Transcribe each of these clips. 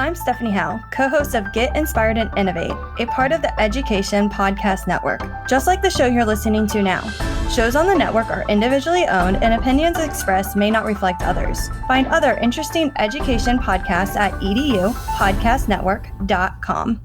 I'm Stephanie Howe, co-host of Get Inspired and Innovate, a part of the Education Podcast Network, just like the show you're listening to now. Shows on the network are individually owned and opinions expressed may not reflect others. Find other interesting education podcasts at edupodcastnetwork.com.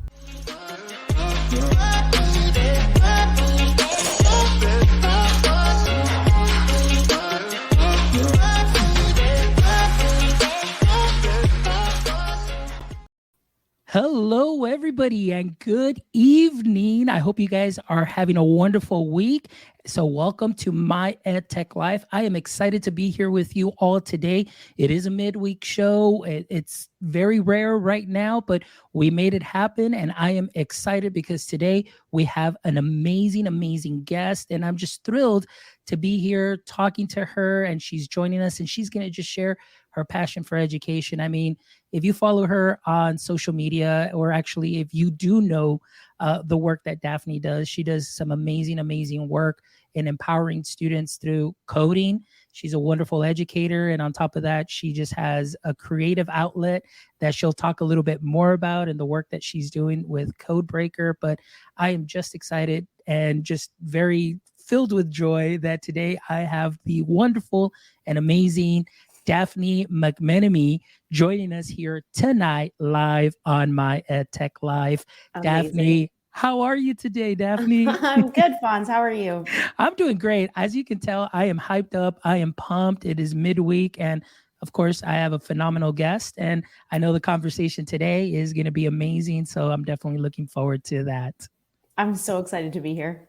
Hello, everybody, and good evening. I hope you guys are having a wonderful week. So welcome to My EdTech Life. I am excited to be here with you all today. It is a midweek show. It's very rare right now, but we made it happen. And I am excited because today we have an amazing guest. And I'm just thrilled to be here talking to her. And she's joining us and she's going to just share her passion for education. I mean, if you follow her on social media, or actually if you do know the work that Daphne does, she does some amazing work in empowering students through coding. She's a wonderful educator. And on top of that, she just has a creative outlet that she'll talk a little bit more about and the work that she's doing with Codebreaker. But I am just excited and just very filled with joy that today I have the wonderful and amazing Daphne McMenemy joining us here tonight live on My EdTech Live. Amazing. Daphne, how are you today, Daphne? I'm good, Fonz. How are you? I'm doing great. As you can tell, I am hyped up. I am pumped. It is midweek. And of course, I have a phenomenal guest. And I know the conversation today is going to be amazing. So I'm definitely looking forward to that. I'm so excited to be here.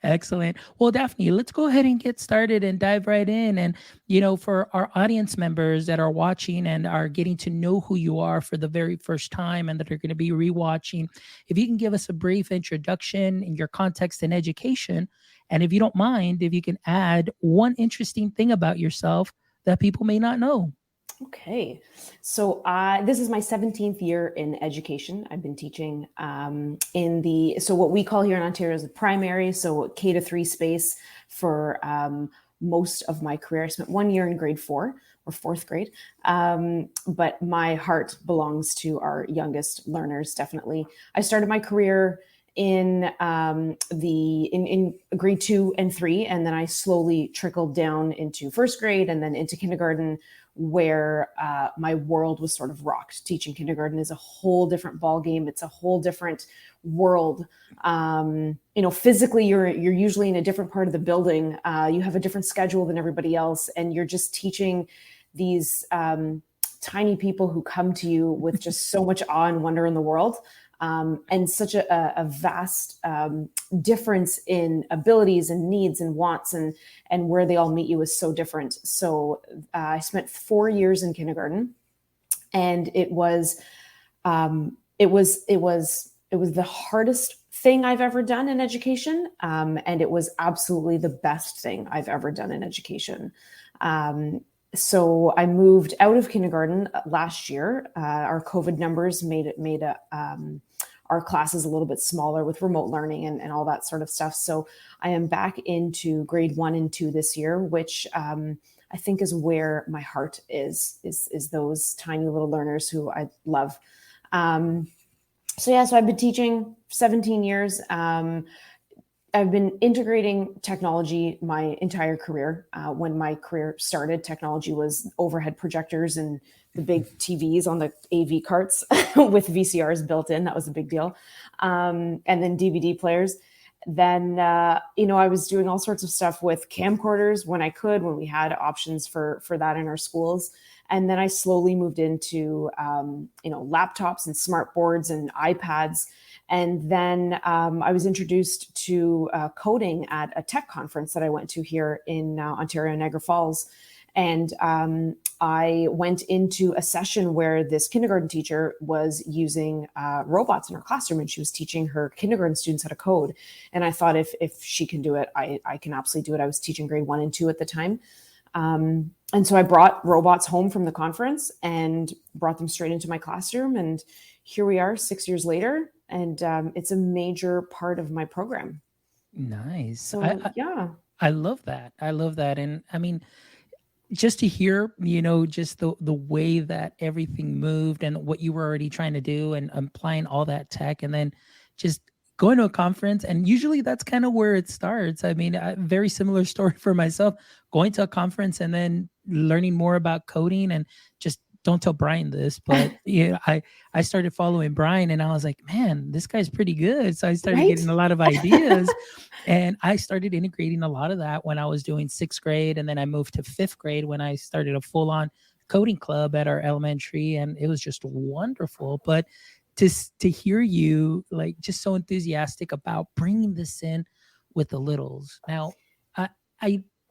Excellent. Well, Daphne, let's go ahead and get started and dive right in. And, you know, for our audience members that are watching and are getting to know who you are for the very first time and that are going to be rewatching, if you can give us a brief introduction in your context and education. And if you don't mind, if you can add one interesting thing about yourself that people may not know. Okay. So this is my 17th year in education. I've been teaching so what we call here in Ontario is the primary, so K-3 space for most of my career. I spent 1 year in grade 4 or 4th grade, but my heart belongs to our youngest learners, definitely. I started my career in grade 2 and 3, and then I slowly trickled down into 1st grade and then into kindergarten, where my world was sort of rocked. Teaching kindergarten is a whole different ballgame. It's a whole different world. Physically, you're usually in a different part of the building. You have a different schedule than everybody else, and you're just teaching these tiny people who come to you with just so much awe and wonder in the world. And such a vast difference in abilities and needs and wants, and where they all meet you is so different. So I spent 4 years in kindergarten, and it was the hardest thing I've ever done in education, and it was absolutely the best thing I've ever done in education. So I moved out of kindergarten last year. Our COVID numbers made our classes a little bit smaller with remote learning and all that sort of stuff. So I am back into grade 1 and 2 this year, which I think is where my heart is those tiny little learners who I love. So I've been teaching 17 years. I've been integrating technology my entire career. When my career started, technology was overhead projectors and the big TVs on the AV carts with VCRs built in. That was a big deal. And then DVD players. Then, I was doing all sorts of stuff with camcorders when we had options for that in our schools. And then I slowly moved into, laptops and smart boards and iPads. And then I was introduced to coding at a tech conference that I went to here in Ontario, Niagara Falls. And I went into a session where this kindergarten teacher was using robots in her classroom, and she was teaching her kindergarten students how to code. And I thought, if she can do it, I can absolutely do it. I was teaching grade 1 and 2 at the time. And so I brought robots home from the conference and brought them straight into my classroom. And here we are 6 years later. And it's a major part of my program. Nice. So, I love that. And I mean, just to hear, just the way that everything moved and what you were already trying to do and applying all that tech, and then just going to a conference. And usually that's kind of where it starts. I mean, very similar story for myself, going to a conference and then learning more about coding. And just don't tell Brian this, but I started following Brian and I was like, man, this guy's pretty good. So I started getting a lot of ideas. And I started integrating a lot of that when I was doing 6th grade. And then I moved to 5th grade when I started a full-on coding club at our elementary. And it was just wonderful. But to hear you like just so enthusiastic about bringing this in with the littles. Now,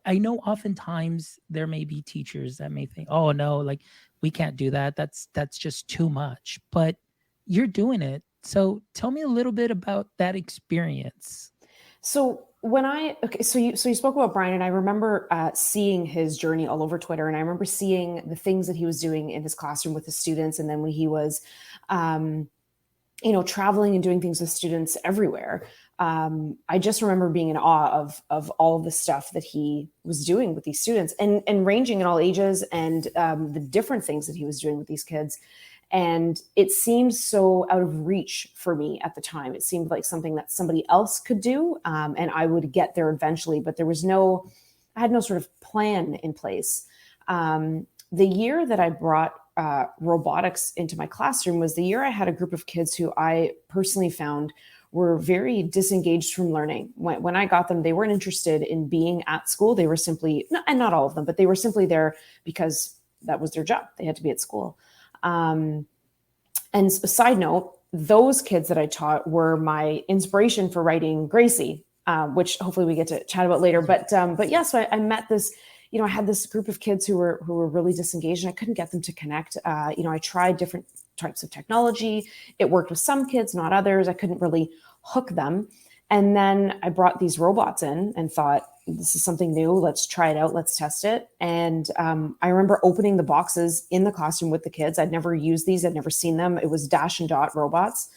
I know oftentimes there may be teachers that may think, oh no, like we can't do that. That's just too much. But you're doing it. So tell me a little bit about that experience. So so you spoke about Brian, and I remember seeing his journey all over Twitter, and I remember seeing the things that he was doing in his classroom with his students, and then when he was, traveling and doing things with students everywhere. I just remember being in awe of all of the stuff that he was doing with these students, and ranging in all ages, and the different things that he was doing with these kids. And it seemed so out of reach for me at the time. It seemed like something that somebody else could do, and I would get there eventually, but I had no sort of plan in place. The year that I brought robotics into my classroom was the year I had a group of kids who I personally found were very disengaged from learning. When I got them, they weren't interested in being at school. They were simply, and not all of them, but they were simply there because that was their job. They had to be at school. And a side note, those kids that I taught were my inspiration for writing Gracie, which hopefully we get to chat about later. But yeah, so I met this, I had this group of kids who were really disengaged, and I couldn't get them to connect. I tried different types of technology. It worked with some kids, not others. I couldn't really hook them. And then I brought these robots in and thought, this is something new. Let's try it out. Let's test it. And I remember opening the boxes in the classroom with the kids. I'd never used these. I'd never seen them. It was Dash and Dot robots.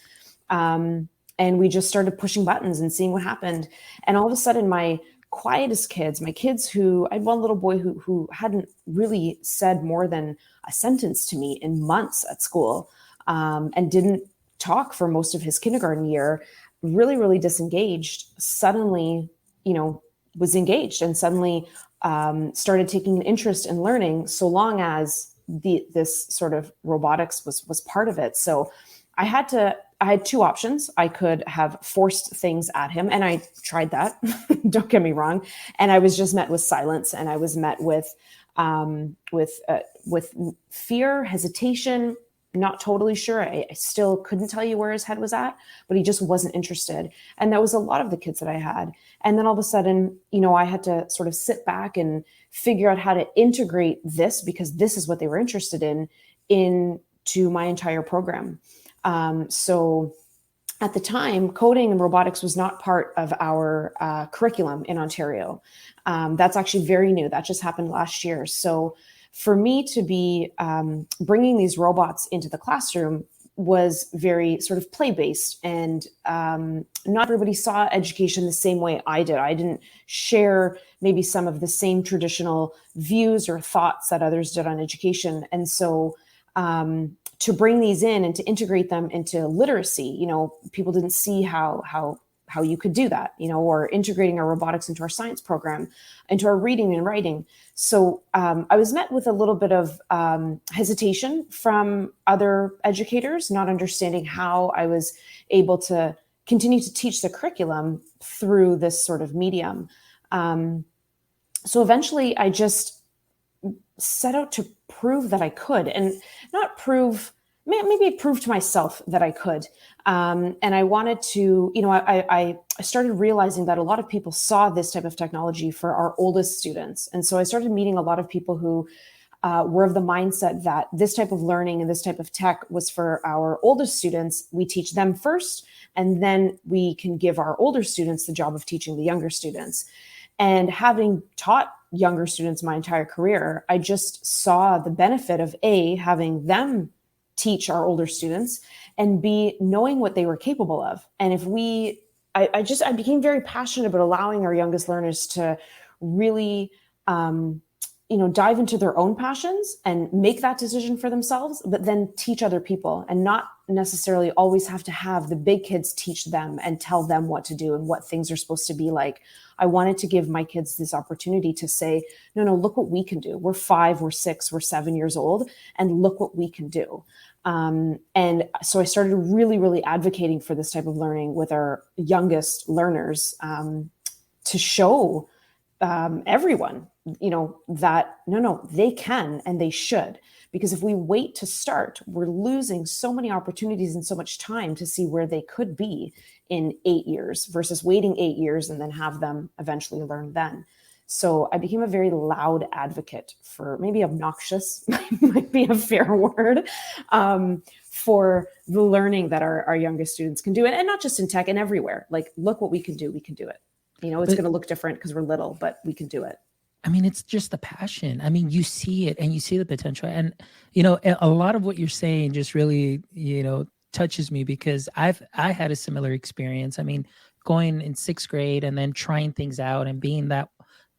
And we just started pushing buttons and seeing what happened. And all of a sudden, my quietest kids, my kids I had one little boy who hadn't really said more than a sentence to me in months at school, and didn't talk for most of his kindergarten year, really, really disengaged, suddenly, was engaged, and suddenly started taking an interest in learning, so long as this sort of robotics was part of it. So I had two options. I could have forced things at him, and I tried that. Don't get me wrong. And I was just met with silence, and I was met with fear, hesitation. Not totally sure. I still couldn't tell you where his head was at, but he just wasn't interested. And that was a lot of the kids that I had. And then all of a sudden, I had to sort of sit back and figure out how to integrate this, because this is what they were interested in, into my entire program. So at the time, coding and robotics was not part of our curriculum in Ontario. That's actually very new. That just happened last year. So for me to be bringing these robots into the classroom was very sort of play-based, and not everybody saw education the same way I did. I didn't share maybe some of the same traditional views or thoughts that others did on education. And so to bring these in and to integrate them into literacy, people didn't see how you could do that, or integrating our robotics into our science program, into our reading and writing. So I was met with a little bit of hesitation from other educators, not understanding how I was able to continue to teach the curriculum through this sort of medium. So eventually I just set out to prove that I could, and not prove, maybe prove to myself that I could. And I wanted to, I started realizing that a lot of people saw this type of technology for our oldest students. And so I started meeting a lot of people who were of the mindset that this type of learning and this type of tech was for our oldest students. We teach them first, and then we can give our older students the job of teaching the younger students. And having taught younger students my entire career, I just saw the benefit of having them teach our older students, and B, knowing what they were capable of. And if I became very passionate about allowing our youngest learners to really dive into their own passions and make that decision for themselves, but then teach other people, and not necessarily always have to have the big kids teach them and tell them what to do and what things are supposed to be like. I wanted to give my kids this opportunity to say, no, look what we can do. We're 5, we're 6, we're 7 years old, and look what we can do. And so I started really, really advocating for this type of learning with our youngest learners, to show everyone, that no, they can and they should. Because if we wait to start, we're losing so many opportunities and so much time to see where they could be in 8 years versus waiting 8 years and then have them eventually learn then. So I became a very loud advocate for, maybe obnoxious might be a fair word, for the learning that our youngest students can do. And not just in tech and everywhere. Like, look what we can do. We can do it. It's going to look different because we're little, but we can do it. I mean, it's just the passion. I mean, you see it and you see the potential. And, a lot of what you're saying just really, touches me, because I had a similar experience. I mean, going in 6th grade and then trying things out and being that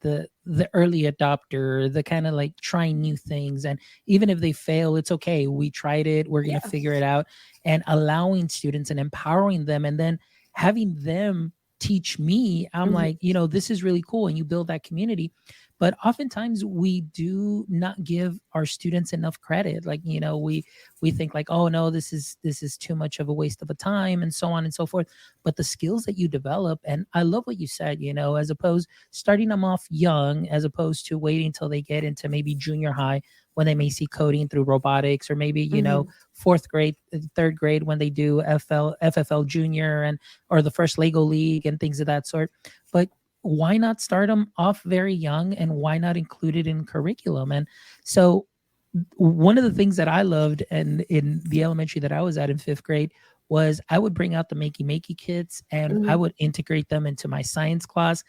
the early adopter, the kind of like trying new things. And even if they fail, it's okay. We tried it. We're going to figure it out, and allowing students and empowering them, and then having them teach me. I'm like, this is really cool. And you build that community. But oftentimes we do not give our students enough credit. Like, we think like, oh no, this is too much of a waste of a time, and so on and so forth. But the skills that you develop, and I love what you said, as opposed starting them off young, as opposed to waiting until they get into maybe junior high when they may see coding through robotics, or maybe, 4th grade, 3rd grade when they do FFL junior or the first Lego league and things of that sort. But why not start them off very young, and why not include it in curriculum? And so one of the things that I loved, and in the elementary that I was at in 5th grade, was I would bring out the Makey kits, and I would integrate them into my science class.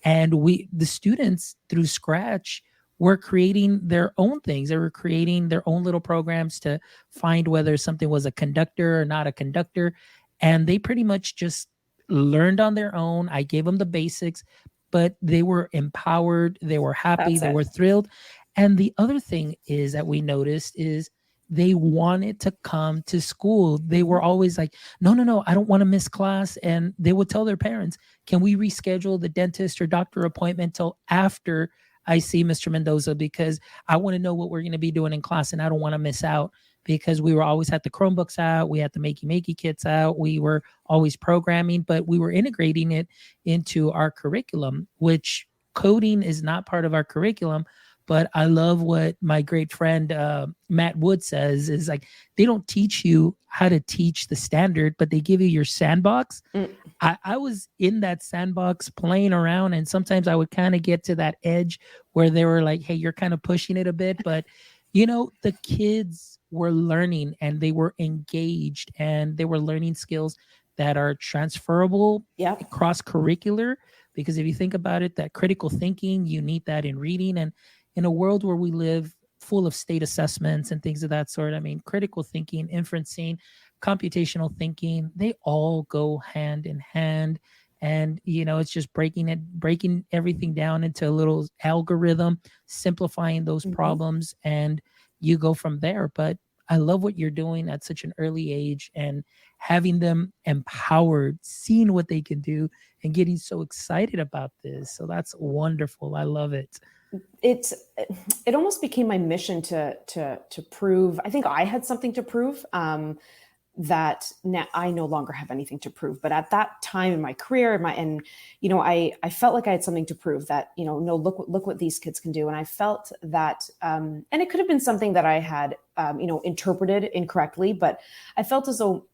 And the students through Scratch were creating their own things. They were creating their own little programs to find whether something was a conductor or not a conductor. And they pretty much just learned on their own. I gave them the basics, but they were empowered. They were happy. They were thrilled. And the other thing is that we noticed is they wanted to come to school. They were always like, no, I don't want to miss class. And they would tell their parents, can we reschedule the dentist or doctor appointment till after I see Mr. Mendoza, because I want to know what we're going to be doing in class and I don't want to miss out. Because we were always had the Chromebooks out, we had the Makey kits out, we were always programming, but we were integrating it into our curriculum, which coding is not part of our curriculum. But I love what my great friend Matt Wood says is like, they don't teach you how to teach the standard, but they give you your sandbox. I was in that sandbox playing around, and sometimes I would kind of get to that edge where they were like, hey, you're kind of pushing it a bit. But, the kids were learning and they were engaged and they were learning skills that are transferable, cross-curricular. Because if you think about it, that critical thinking, you need that in reading. And in a world where we live full of state assessments and things of that sort, I mean, critical thinking, inferencing, computational thinking, they all go hand in hand. And, it's just breaking everything down into a little algorithm, simplifying those problems, and you go from there. But I love what you're doing at such an early age and having them empowered, seeing what they can do and getting so excited about this. So that's wonderful. I love it. It almost became my mission to prove, I think I had something to prove, that now I no longer have anything to prove. But at that time in my career, I felt like I had something to prove that, no, look what these kids can do. And I felt that, and it could have been something that I had, interpreted incorrectly, but I felt as though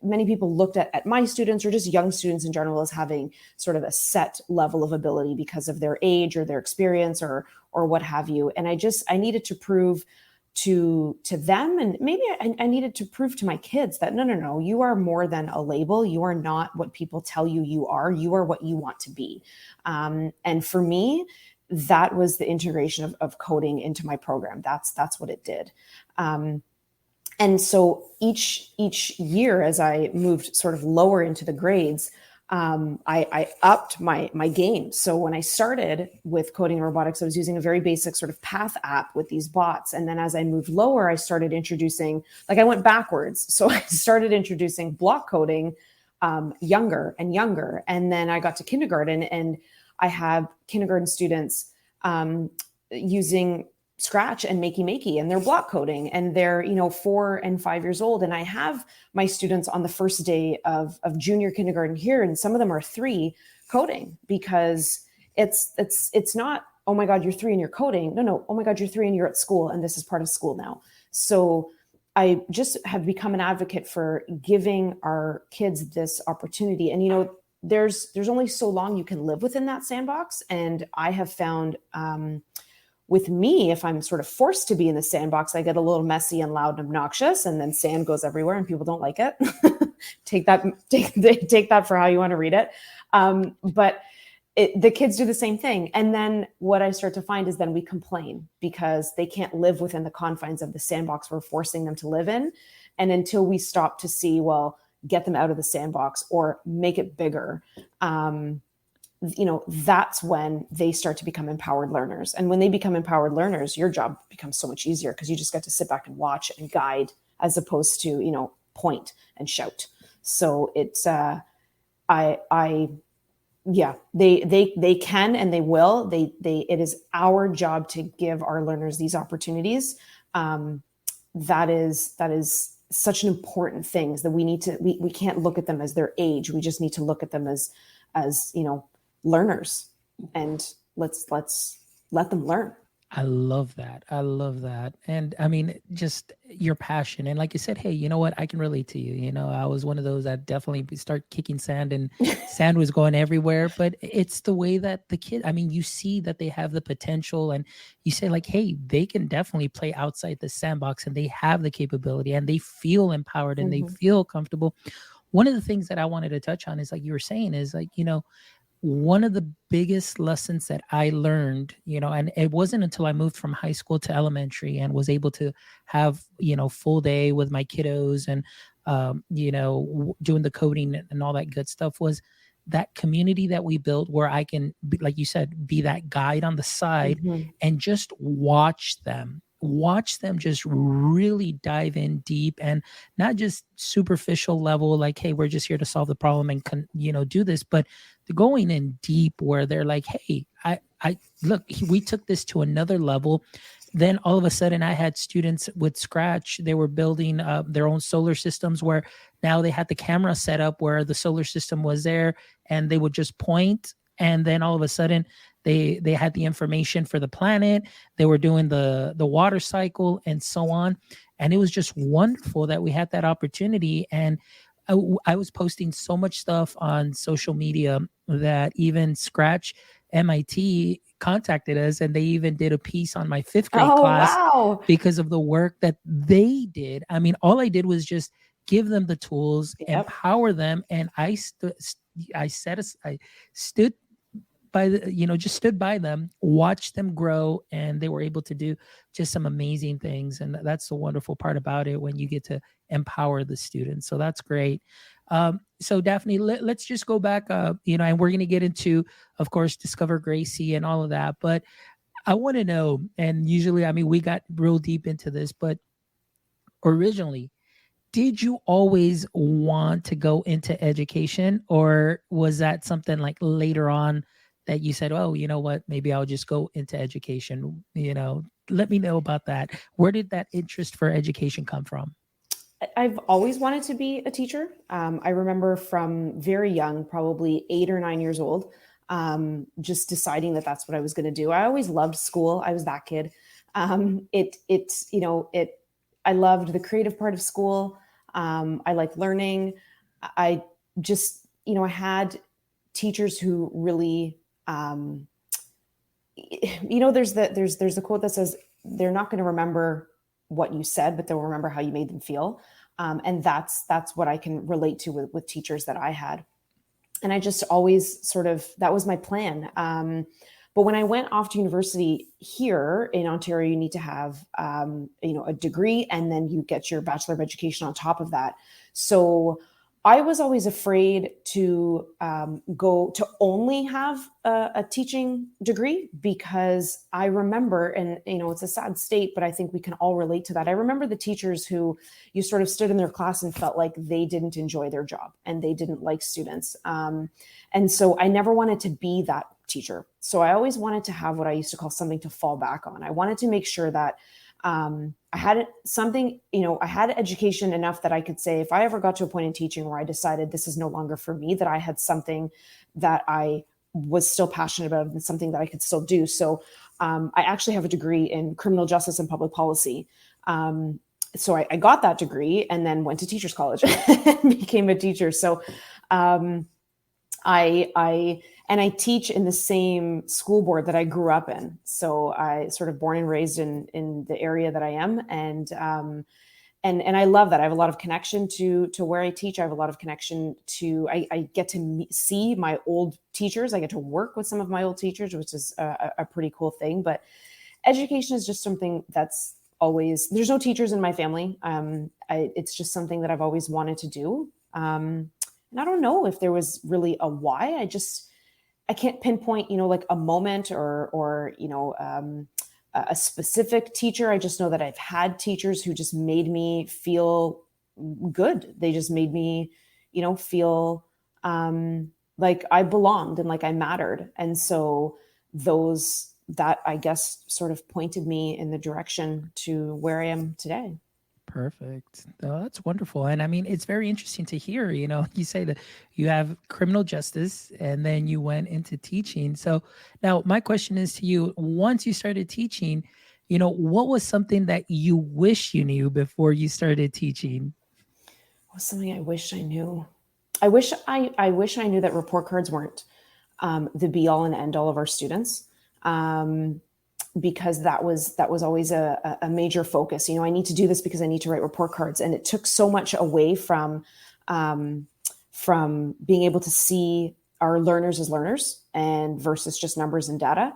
many people looked at my students, or just young students in general, as having sort of a set level of ability because of their age or their experience or what have you. And I needed to prove to them, and maybe I needed to prove to my kids that no, you are more than a label. You are not what people tell you you are. You are what you want to be. And for me, that was the integration of coding into my program. That's what it did. And so each year, as I moved sort of lower into the grades, I upped my game. So when I started with coding and robotics, I was using a very basic sort of path app with these bots. And then as I moved lower, I started introducing, like I went backwards. So I started introducing block coding younger and younger. And then I got to kindergarten, and I have kindergarten students using Scratch and Makey, and they're block coding, and they're 4 and 5 years old. And I have my students on the first day of junior kindergarten here, and some of them are 3 coding, because it's not, oh my God, you're 3 and you're coding. No, oh my God, you're 3 and you're at school, and this is part of school now. So I just have become an advocate for giving our kids this opportunity. And there's only so long you can live within that sandbox. And I have found with me, if I'm sort of forced to be in the sandbox, I get a little messy and loud and obnoxious, and then sand goes everywhere and people don't like it. take that for how you want to read it. But the kids do the same thing. And then what I start to find is then we complain because they can't live within the confines of the sandbox we're forcing them to live in. And until we stop to see, well, get them out of the sandbox or make it bigger, that's when they start to become empowered learners. And when they become empowered learners, your job becomes so much easier because you just get to sit back and watch and guide, as opposed to, point and shout. So it's, they can, and they will, it is our job to give our learners these opportunities. That is such an important thing, is that we can't look at them as their age. We just need to look at them as learners, and let's let them learn. I love that. And I mean, just your passion. And like you said, hey, you know what? I can relate to you. I was one of those that definitely start kicking sand, and sand was going everywhere. But it's the way that the kid, I mean, you see that they have the potential, and you say like, hey, they can definitely play outside the sandbox, and they have the capability, and they feel empowered, and they feel comfortable. One of the things that I wanted to touch on is, like you were saying, is like, one of the biggest lessons that I learned, and it wasn't until I moved from high school to elementary and was able to have, full day with my kiddos and, doing the coding and all that good stuff, was that community that we built, where I can, like you said, be that guide on the side and just watch them just really dive in deep, and not just superficial level, like, hey, we're just here to solve the problem and do this, but they're going in deep, where they're like, hey, I look, we took this to another level. Then all of a sudden I had students with Scratch. They were building their own solar systems, where now they had the camera set up where the solar system was there, and they would just point, and then all of a sudden they had the information for the planet. They were doing the water cycle and so on. And it was just wonderful that we had that opportunity. And I was posting so much stuff on social media that even Scratch MIT contacted us, and they even did a piece on my 5th grade class. Wow. Because of the work that they did. I mean, all I did was just give them the tools, empower them. And I stood by just stood by them, watched them grow, and they were able to do just some amazing things. And that's the wonderful part about it, when you get to empower the students. So that's great. So Daphne, let's just go back, and we're going to get into, of course, Discover Gracie and all of that. But I want to know, and usually, I mean, we got real deep into this, but originally, did you always want to go into education, or was that something like later on that you said, oh, you know what, maybe I'll just go into education? Let me know about that. Where did that interest for education come from? I've always wanted to be a teacher. I remember from very young, probably 8 or 9 years old, just deciding that that's what I was going to do. I always loved school. I was that kid. I loved the creative part of school. I liked learning. I just, I had teachers who really, there's the quote that says, they're not going to remember what you said, but they'll remember how you made them feel. And that's what I can relate to with teachers that I had. And I just always that was my plan. But when I went off to university here in Ontario, you need to have, a degree, and then you get your Bachelor of Education on top of that. So I was always afraid to go to only have a teaching degree, because I remember, and it's a sad state, but I think we can all relate to that. I remember the teachers who you sort of stood in their class and felt like they didn't enjoy their job and they didn't like students. And so I never wanted to be that teacher. So I always wanted to have what I used to call something to fall back on. I wanted to make sure that I had something, I had education enough that I could say, if I ever got to a point in teaching where I decided this is no longer for me, that I had something that I was still passionate about and something that I could still do. So I actually have a degree in criminal justice and public policy. So I got that degree and then went to teachers college and became a teacher. So I teach in the same school board that I grew up in. So I sort of born and raised in the area that I am. And I love that. I have a lot of connection to where I teach. I have a lot of connection to, I get to see my old teachers. I get to work with some of my old teachers, which is a pretty cool thing. But education is just something that's always, there's no teachers in my family. It's just something that I've always wanted to do. And I don't know if there was really a why. I can't pinpoint, like a moment or a specific teacher. I just know that I've had teachers who just made me feel good. They just made me, feel like I belonged and like I mattered. And so that I guess sort of pointed me in the direction to where I am today. Perfect. Oh, that's wonderful. And I mean, it's very interesting to hear, you say that you have criminal justice and then you went into teaching. So now my question is to you, once you started teaching, what was something that you wish you knew before you started teaching? What was something I wish I knew? I wish I knew that report cards weren't the be all and end all of our students. Because that was always a major focus. I need to do this because I need to write report cards. And it took so much away from being able to see our learners as learners and versus just numbers and data.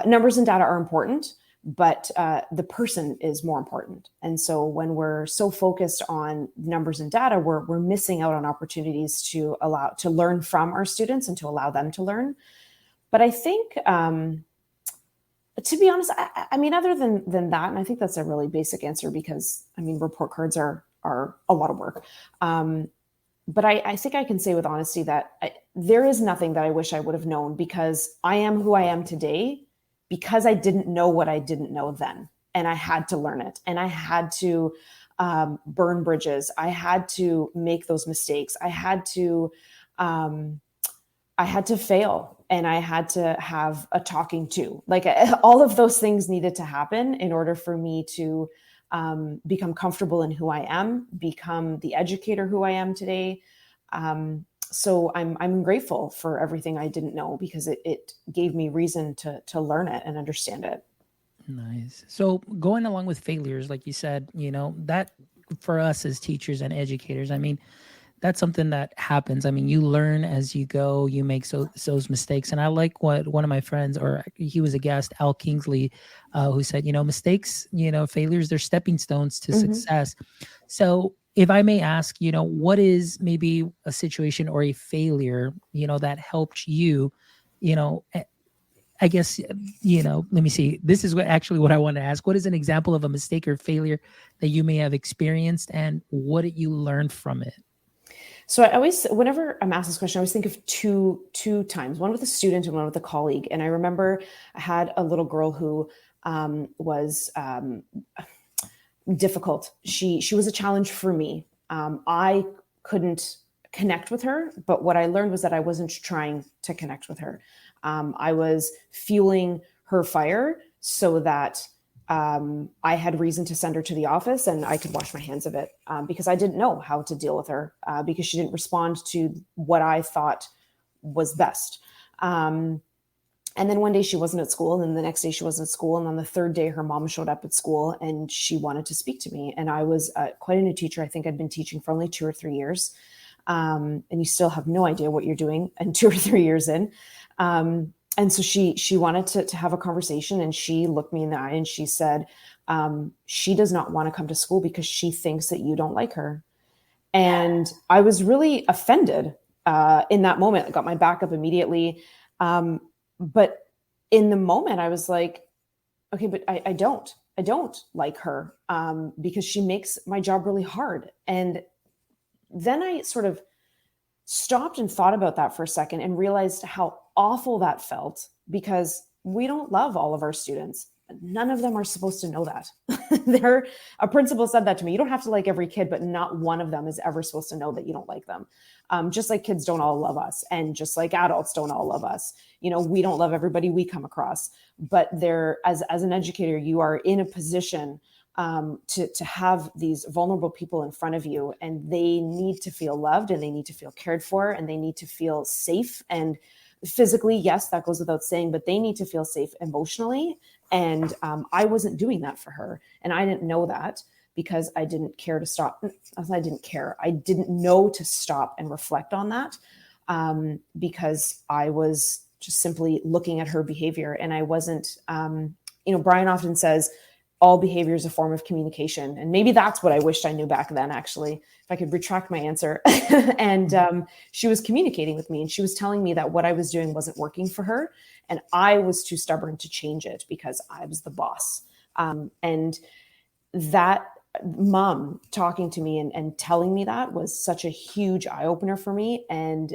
Numbers and data are important, but the person is more important. And so when we're so focused on numbers and data, we're missing out on opportunities to learn from our students and to allow them to learn. But I think, to be honest, I mean, other than that, and I think that's a really basic answer because, I mean, report cards are a lot of work. But I think I can say with honesty that there is nothing that I wish I would have known, because I am who I am today because I didn't know what I didn't know then. And I had to learn it. And I had to burn bridges. I had to make those mistakes. I had to fail. And I had to have a talking to. Like, all of those things needed to happen in order for me to become comfortable in who I am, become the educator who I am today. So I'm grateful for everything I didn't know, because it gave me reason to learn it and understand it. Nice. So going along with failures, like you said, that for us as teachers and educators, I mean, that's something that happens. I mean, you learn as you go, you make those mistakes. And I like what one of my friends, or he was a guest, Al Kingsley, who said, mistakes, failures, they're stepping stones to success. So if I may ask, what is maybe a situation or a failure, that helped you, I guess, let me see. This is what I want to ask. What is an example of a mistake or failure that you may have experienced, and what did you learn from it? So I always, whenever I'm asked this question, I always think of two times, one with a student and one with a colleague. And I remember I had a little girl who was difficult. She was a challenge for me. I couldn't connect with her, but what I learned was that I wasn't trying to connect with her. I was fueling her fire so that I had reason to send her to the office and I could wash my hands of it, because I didn't know how to deal with her, because she didn't respond to what I thought was best. And then one day she wasn't at school, and then the next day she wasn't at school. And on the third day, her mom showed up at school and she wanted to speak to me. And I was quite a new teacher. I think I'd been teaching for only 2 or 3 years. And you still have no idea what you're doing and 2 or 3 years in. And so she wanted to have a conversation, and she looked me in the eye and she said, she does not want to come to school because she thinks that you don't like her. And I was really offended in that moment. I got my back up immediately. But in the moment I was like, okay, but I don't like her because she makes my job really hard. And then I sort of stopped and thought about that for a second and realized how awful that felt, because we don't love all of our students. None of them are supposed to know that. A principal said that to me. You don't have to like every kid, but not one of them is ever supposed to know that you don't like them. Just like kids don't all love us, and just like adults don't all love us. We don't love everybody we come across, but as an educator, you are in a position to have these vulnerable people in front of you, and they need to feel loved, and they need to feel cared for, and they need to feel safe. And physically, yes, that goes without saying, but they need to feel safe emotionally. And I wasn't doing that for her. And I didn't know that, because I didn't care to stop. I didn't care. I didn't know to stop and reflect on that, because I was just simply looking at her behavior. And I wasn't, Brian often says, all behavior is a form of communication. And maybe that's what I wished I knew back then, actually, if I could retract my answer. And she was communicating with me, and she was telling me that what I was doing wasn't working for her. And I was too stubborn to change it because I was the boss. And that mom talking to me and telling me that was such a huge eye opener for me. And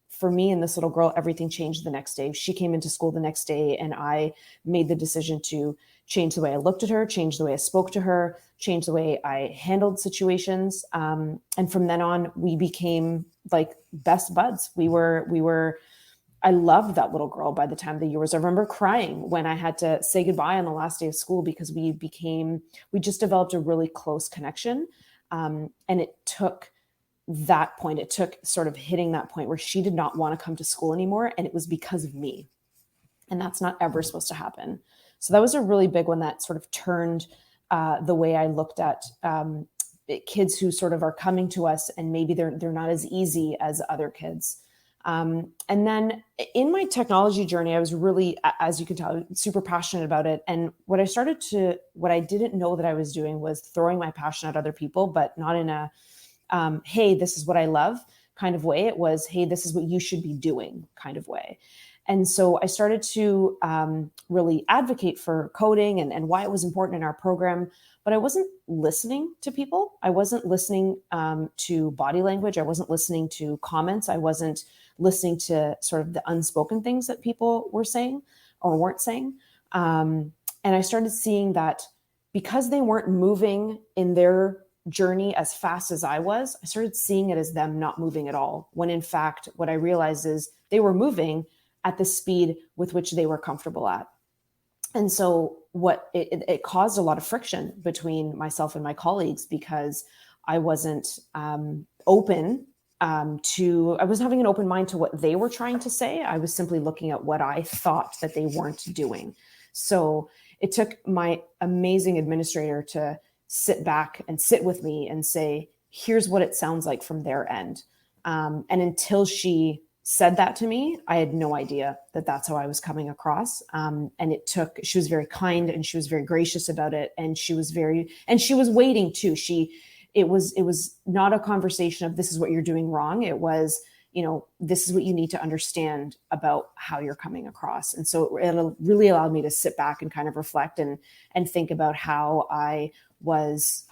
for me and this little girl, everything changed the next day. She came into school the next day, and I made the decision to change the way I looked at her, change the way I spoke to her, change the way I handled situations. And from then on, we became like best buds. I loved that little girl by the time the year was. I remember crying when I had to say goodbye on the last day of school, because we just developed a really close connection. And it took that point. It took sort of hitting that point where she did not want to come to school anymore. And it was because of me. And that's not ever supposed to happen. So that was a really big one that sort of turned the way I looked at kids who sort of are coming to us, and maybe they're not as easy as other kids. And then in my technology journey, I was really, as you can tell, super passionate about it. And what I didn't know that I was doing was throwing my passion at other people, but not in a, hey, this is what I love kind of way. It was, hey, this is what you should be doing kind of way. And so I started to really advocate for coding and why it was important in our program, but I wasn't listening to people. I wasn't listening to body language. I wasn't listening to comments. I wasn't listening to sort of the unspoken things that people were saying or weren't saying. And I started seeing that because they weren't moving in their journey as fast as I was, I started seeing it as them not moving at all. When in fact, what I realized is they were moving at the speed with which they were comfortable at. And so it caused a lot of friction between myself and my colleagues, because I wasn't open I was having an open mind to what they were trying to say. I was simply looking at what I thought that they weren't doing. So it took my amazing administrator to sit back and sit with me and say, here's what it sounds like from their end. And until she said that to me, I had no idea that that's how I was coming across. And she was very kind, and she was very gracious about it. And she was waiting too. It was not a conversation of this is what you're doing wrong. It was, this is what you need to understand about how you're coming across. And so it really allowed me to sit back and kind of reflect and think about how I was,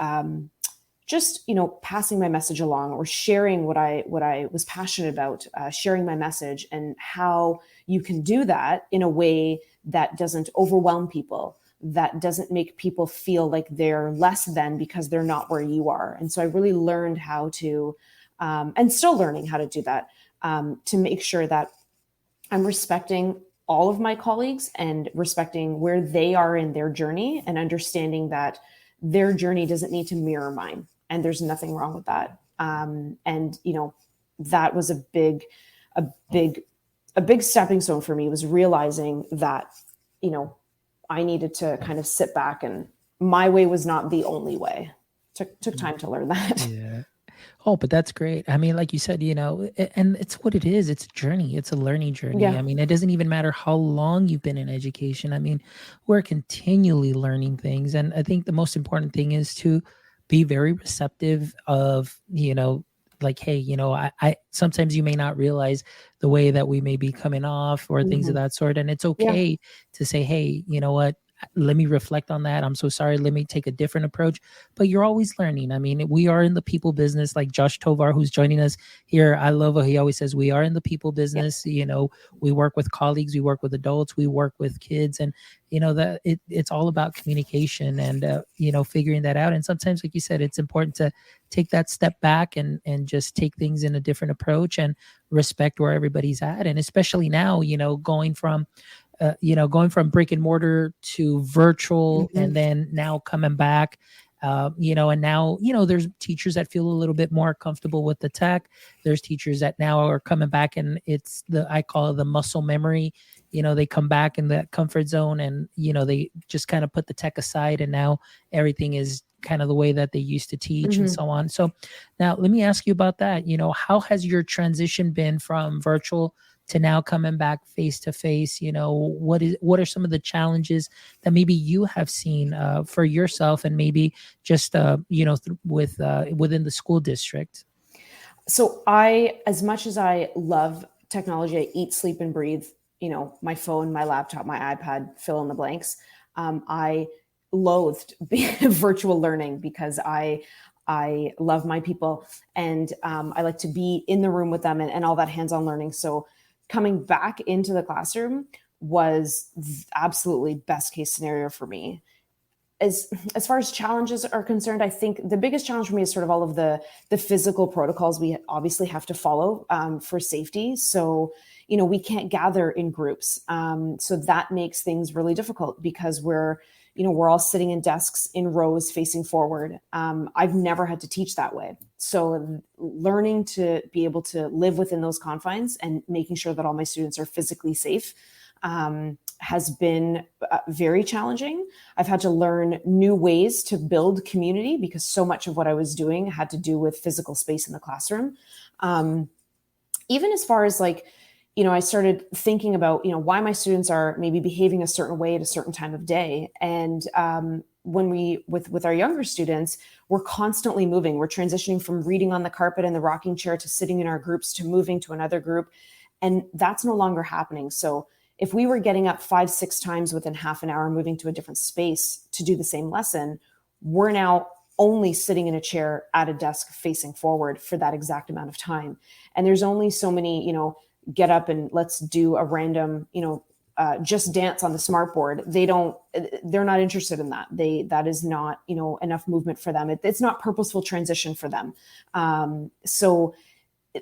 just, passing my message along, or sharing what I was passionate about, sharing my message, and how you can do that in a way that doesn't overwhelm people, that doesn't make people feel like they're less than because they're not where you are. And so I really learned how to, and still learning how to do that, to make sure that I'm respecting all of my colleagues and respecting where they are in their journey, and understanding that their journey doesn't need to mirror mine. And there's nothing wrong with that. And, that was a big stepping stone for me, was realizing that, I needed to kind of sit back, and my way was not the only way. Took time to learn that. Yeah. Oh, but that's great. I mean, like you said, and it's what it is. It's a journey. It's a learning journey. Yeah. I mean, it doesn't even matter how long you've been in education. I mean, we're continually learning things. And I think the most important thing is to be very receptive of, like, hey, I sometimes you may not realize the way that we may be coming off or things of that sort. And it's okay to say, hey, you know what? Let me reflect on that. I'm so sorry. Let me take a different approach. But you're always learning. I mean, we are in the people business, like Josh Tovar, who's joining us here. I love what he always says. We are in the people business. We work with colleagues, we work with adults, we work with kids, and that it's all about communication and figuring that out. And sometimes, like you said, it's important to take that step back and just take things in a different approach and respect where everybody's at. And especially now, going from brick and mortar to virtual, and then now coming back, and now, there's teachers that feel a little bit more comfortable with the tech. There's teachers that now are coming back, and I call it the muscle memory. They come back in that comfort zone, and, they just kind of put the tech aside, and now everything is kind of the way that they used to teach and so on. So now let me ask you about that. How has your transition been from virtual to now coming back face to face? What are some of the challenges that maybe you have seen for yourself, and maybe just within the school district? So as much as I love technology, I eat, sleep, and breathe, my phone, my laptop, my iPad, fill in the blanks. I loathed virtual learning because I love my people, and I like to be in the room with them and all that hands-on learning. So coming back into the classroom was absolutely best case scenario for me. As far as challenges are concerned, I think the biggest challenge for me is sort of all of the physical protocols we obviously have to follow for safety. So, we can't gather in groups. So that makes things really difficult because we're all sitting in desks in rows facing forward. I've never had to teach that way. So learning to be able to live within those confines and making sure that all my students are physically safe has been very challenging. I've had to learn new ways to build community because so much of what I was doing had to do with physical space in the classroom. Even as far as I started thinking about, why my students are maybe behaving a certain way at a certain time of day. And when with our younger students, we're constantly moving. We're transitioning from reading on the carpet in the rocking chair to sitting in our groups to moving to another group. And that's no longer happening. So if we were getting up 5-6 times within half an hour, moving to a different space to do the same lesson, we're now only sitting in a chair at a desk facing forward for that exact amount of time. And there's only so many, get up and let's do a random, just dance on the smartboard. They're not interested in that. That is not, enough movement for them. It's not purposeful transition for them. So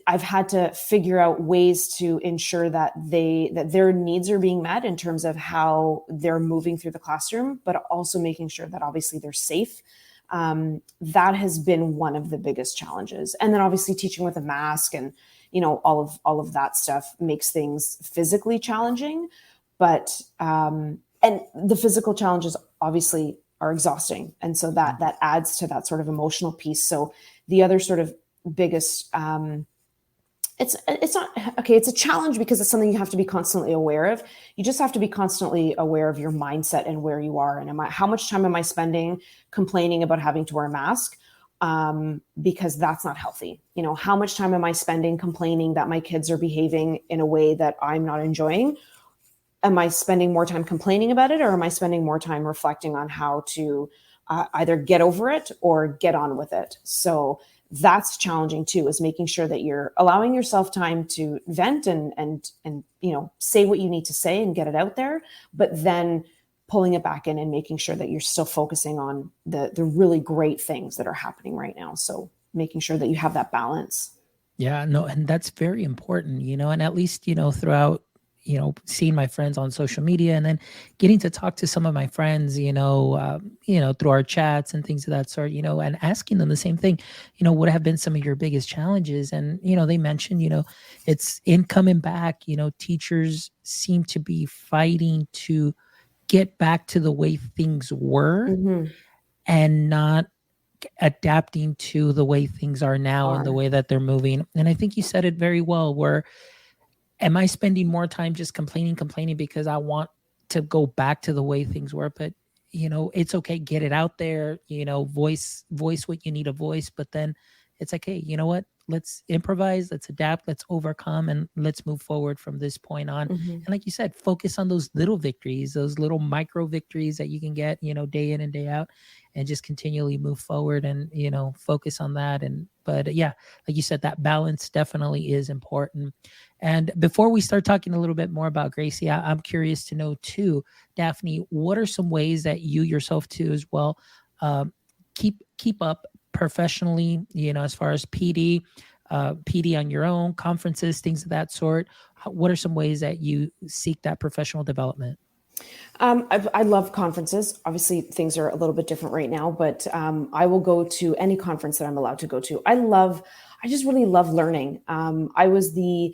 I've had to figure out ways to ensure that their needs are being met in terms of how they're moving through the classroom, but also making sure that obviously they're safe. That has been one of the biggest challenges. And then obviously teaching with a mask and, all of that stuff makes things physically challenging, but, and the physical challenges obviously are exhausting. And so that adds to that sort of emotional piece. So the other sort of biggest, it's a challenge because it's something you have to be constantly aware of. You just have to be constantly aware of your mindset and where you are. And how much time am I spending complaining about having to wear a mask? Because that's not healthy. How much time am I spending complaining that my kids are behaving in a way that I'm not enjoying? Am I spending more time complaining about it, or am I spending more time reflecting on how to either get over it or get on with it? So that's challenging too, is making sure that you're allowing yourself time to vent and say what you need to say and get it out there, but then pulling it back in and making sure that you're still focusing on the really great things that are happening right now. So making sure that you have that balance. Yeah, no, and that's very important, and at least, throughout, seeing my friends on social media and then getting to talk to some of my friends, through our chats and things of that sort, and asking them the same thing, what have been some of your biggest challenges? And, they mentioned, it's in coming back, teachers seem to be fighting to get back to the way things were and not adapting to the way things are now and the way that they're moving. And I think you said it very well, where am I spending more time just complaining because I want to go back to the way things were? But, it's okay, get it out there, voice what you need to voice, but then it's like, hey, you know what? Let's improvise, let's adapt, let's overcome, and let's move forward from this point on. Mm-hmm. And like you said, focus on those little victories, those little micro victories that you can get, day in and day out, and just continually move forward and, focus on that. But yeah, like you said, that balance definitely is important. And before we start talking a little bit more about Gracie, I'm curious to know too, Daphne, what are some ways that you yourself too as well keep up professionally, as far as PD on your own, conferences, things of that sort? What are some ways that you seek that professional development? I love conferences. Obviously, things are a little bit different right now, but I will go to any conference that I'm allowed to go to. I just really love learning. I was the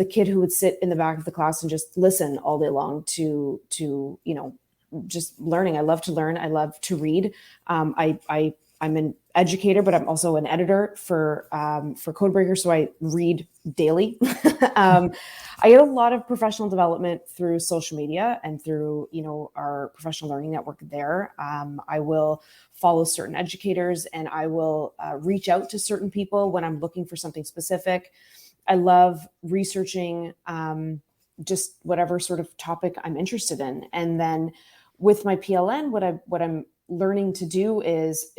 kid who would sit in the back of the class and just listen all day long to just learning. I love to learn. I love to read. I'm an educator, but I'm also an editor for Codebreaker, so I read daily. I get a lot of professional development through social media and through our professional learning network there. I will follow certain educators, and I will reach out to certain people when I'm looking for something specific. I love researching just whatever sort of topic I'm interested in, and then with my PLN, what I'm learning to do is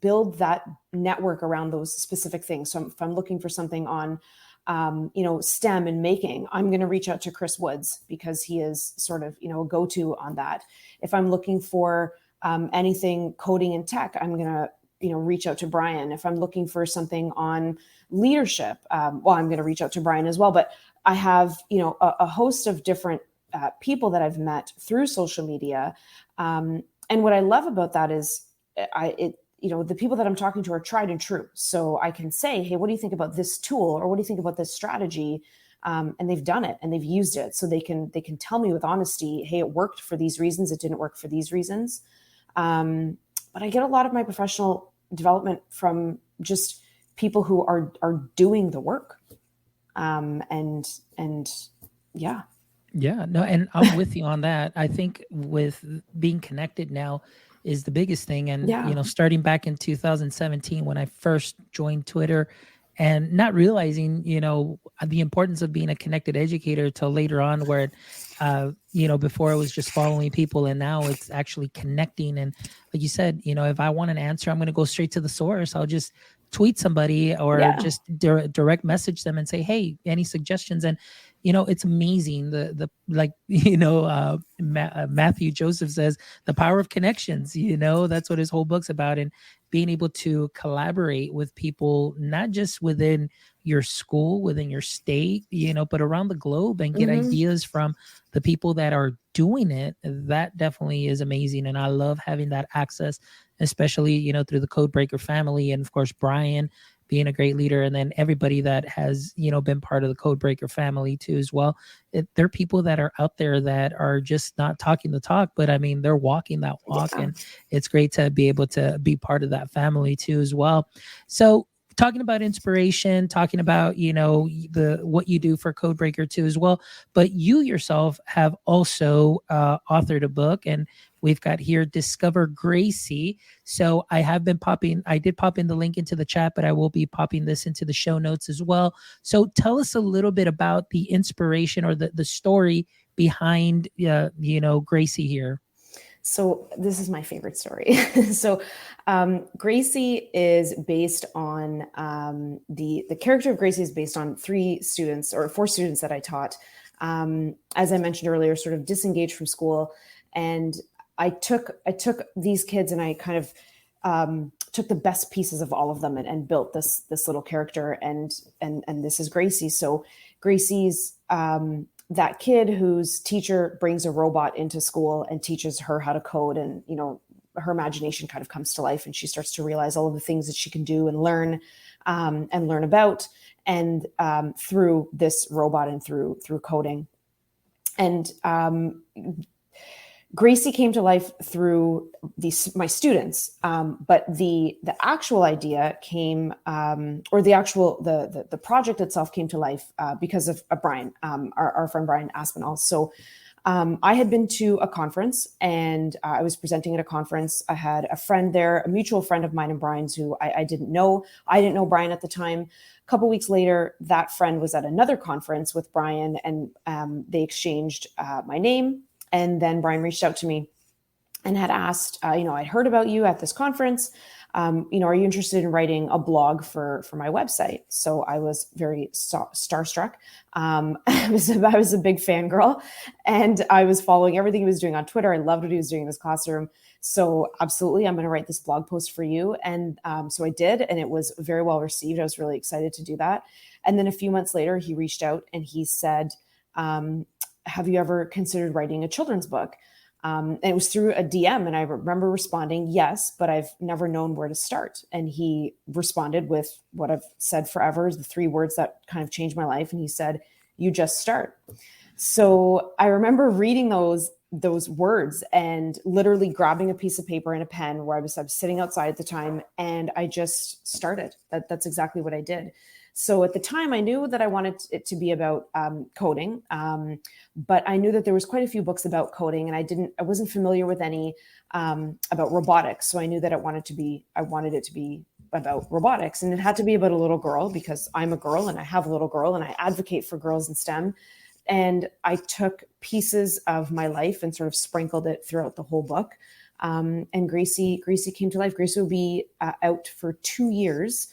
build that network around those specific things. So if I'm looking for something on, STEM and making, I'm going to reach out to Chris Woods because he is sort of, a go-to on that. If I'm looking for anything coding and tech, I'm going to, reach out to Brian. If I'm looking for something on leadership, I'm going to reach out to Brian as well. But I have, a host of different people that I've met through social media. And what I love about that is the people that I'm talking to are tried and true. So I can say, hey, what do you think about this tool? Or what do you think about this strategy? And they've done it and they've used it. So they can tell me with honesty, hey, it worked for these reasons. It didn't work for these reasons. But I get a lot of my professional development from just people who are doing the work. And yeah. Yeah, no, and I'm with you on that. I think with being connected now is the biggest thing. And, starting back in 2017, when I first joined Twitter and not realizing, the importance of being a connected educator till later on where, before it was just following people and now it's actually connecting. And like you said, if I want an answer, I'm going to go straight to the source. I'll just tweet somebody or just direct message them and say, hey, any suggestions? And it's amazing. Matthew Joseph says the power of connections, that's what his whole book's about. And being able to collaborate with people, not just within your school, within your state, but around the globe and get ideas from the people that are doing it. That definitely is amazing. And I love having that access, especially, through the Codebreaker family. And of course, Brian being a great leader, and then everybody that has, been part of the Codebreaker family too as well. There are people that are out there that are just not talking the talk, but I mean, they're walking that walk. Yeah. And it's great to be able to be part of that family too as well. So talking about inspiration, talking about, what you do for Codebreaker too as well, but you yourself have also authored a book, and we've got here Discover Gracie. So I did pop in the link into the chat, but I will be popping this into the show notes as well. So tell us a little bit about the inspiration or the story behind, Gracie here. So this is my favorite story. So Gracie is based on the character of Gracie is based on 4 students that I taught. As I mentioned earlier, sort of disengaged from school, and I took these kids and I kind of took the best pieces of all of them and built this little character, and this is Gracie. So Gracie's that kid whose teacher brings a robot into school and teaches her how to code, and her imagination kind of comes to life and she starts to realize all of the things that she can do and learn about, and through this robot and through coding. And Gracie came to life through my students, but the actual idea came, or the project itself came to life because of Brian, our friend Brian Aspinall. So I had been to a conference and I was presenting at a conference. I had a friend there, a mutual friend of mine and Brian's, who I didn't know. I didn't know Brian at the time. A couple weeks later, that friend was at another conference with Brian, and they exchanged my name. And then Brian reached out to me and had asked, I'd heard about you at this conference. Are you interested in writing a blog for my website? So I was very starstruck. I was a big fangirl, and I was following everything he was doing on Twitter. I loved what he was doing in his classroom. So absolutely, I'm going to write this blog post for you. And so I did, and it was very well received. I was really excited to do that. And then a few months later, he reached out and he said, have you ever considered writing a children's book? And it was through a DM, and I remember responding, yes, but I've never known where to start. And he responded with what I've said forever, is the 3 words that kind of changed my life. And he said, you just start. So I remember reading those words and literally grabbing a piece of paper and a pen where I was sitting outside at the time, and I just started. That's exactly what I did. So at the time, I knew that I wanted it to be about coding, but I knew that there was quite a few books about coding, and I wasn't familiar with any about robotics. So I knew that I wanted it to be about robotics, and it had to be about a little girl because I'm a girl and I have a little girl and I advocate for girls in STEM. And I took pieces of my life and sort of sprinkled it throughout the whole book. And Gracie came to life. Gracie will be out for 2 years.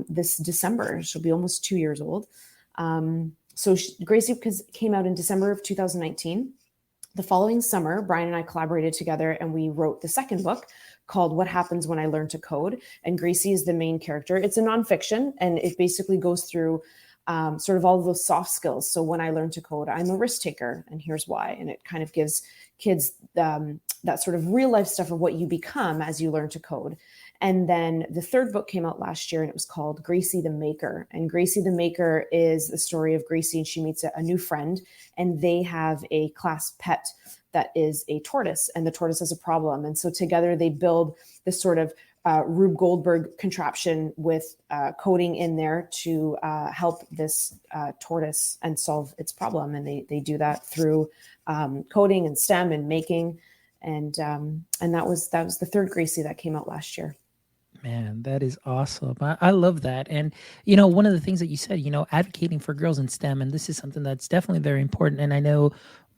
This December. She'll be almost 2 years old. Gracie came out in December of 2019. The following summer, Brian and I collaborated together and we wrote the second book called What Happens When I Learn to Code. And Gracie is the main character. It's a nonfiction, and it basically goes through sort of all of those soft skills. So when I learned to code, I'm a risk taker, and here's why. And it kind of gives kids that sort of real life stuff of what you become as you learn to code. And then the third book came out last year, and it was called Gracie the Maker. And Gracie the Maker is the story of Gracie, and she meets a new friend, and they have a class pet that is a tortoise, and the tortoise has a problem. And so together they build this sort of Rube Goldberg contraption with coding in there to help this tortoise and solve its problem. And they do that through coding and STEM and making. And that was the third Gracie that came out last year. Man, that is awesome. I love that. And, one of the things that you said, advocating for girls in STEM, and this is something that's definitely very important. And I know